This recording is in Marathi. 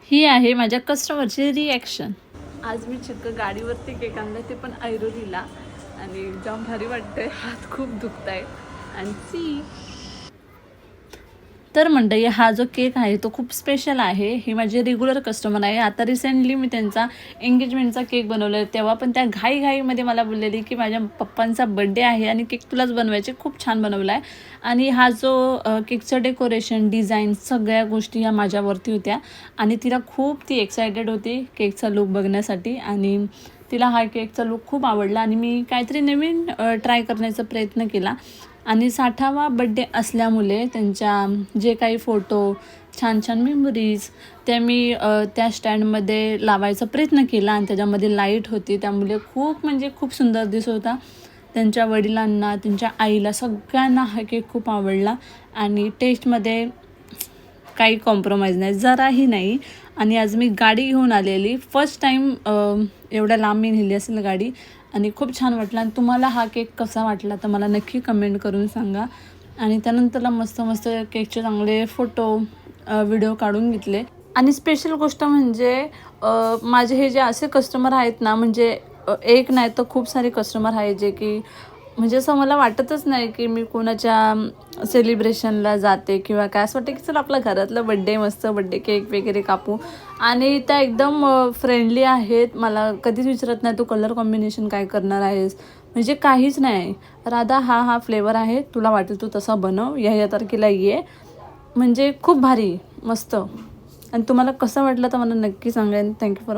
ही आहे माझ्या कस्टमरची रिॲक्शन। आज मी चक्क गाडीवरती केक आणला, ते पण ऐरोलीला, आणि जाम भारी वाटतंय, हात खूप दुखताय। आणि सी तर मंडळी, हा जो केक आहे तो खूप स्पेशल आहे। हे माझे रेग्युलर कस्टमर आहे। आता रिसेंटली मी त्यांचा एंगेजमेंटचा केक बनवला, तेव्हा पण त्या घाईघाईमध्ये मला बोललेली की माझ्या पप्पांचा बर्थडे आहे आणि केक तुलाच बनवायचे, खूप छान बनवला आहे। आणि हा जो केकचं डेकोरेशन, डिझाईन, सगळ्या गोष्टी ह्या माझ्यावरती होत्या आणि तिला खूप ती एक्सायटेड होती केकचा लुक बघण्यासाठी आणि तिला हा केकचा लुक खूप आवडला आणि मी काहीतरी नवीन ट्राय करण्याचा प्रयत्न केला। आणि 60वा बड्डे असल्यामुळे त्यांच्या जे काही फोटो, छान छान मेमरीज त्या मी त्या स्टँडमध्ये लावायचा प्रयत्न केला आणि त्याच्यामध्ये लाईट होती, त्यामुळे खूप म्हणजे खूप सुंदर दिसत होता। त्यांच्या वडिलांना, त्यांच्या आईला, सगळ्यांना हा केक खूप आवडला आणि टेस्टमध्ये काही कॉम्प्रोमाइज नाही, जराही नाही। आणि आज मी गाडी घेऊन आलेली, फर्स्ट टाईम एवढ्या लांब मी नेली असेल गाडी आणि खूप छान वाटलं। आणि तुम्हाला हा केक कसा वाटला तर मला नक्की कमेंट करून सांगा। आणि त्यानंतरला मस्त मस्त केकचे चांगले फोटो, व्हिडिओ काढून घेतले। आणि स्पेशल गोष्ट म्हणजे माझे हे जे असे कस्टमर आहेत ना, म्हणजे एक नाही तर खूप सारे कस्टमर आहेत जे की म्हणजे असं मला वाटतच नाही की मी कोणाच्या सेलिब्रेशनला जाते किंवा काय, असं वाटतं की चल आपल्या घरातलं बड्डे, मस्त बड्डे केक वगैरे कापू। आणि त्या एकदम फ्रेंडली आहेत, मला कधीच विचारत नाही तू कलर कॉम्बिनेशन काय करणार आहेस, म्हणजे काहीच नाही, राधा हा फ्लेवर आहे, तुला वाटेल तू तसा बनव, या तारखेला ये, म्हणजे खूप भारी, मस्त। आणि तुम्हाला कसं वाटलं तर मला नक्की सांगा। Thank you for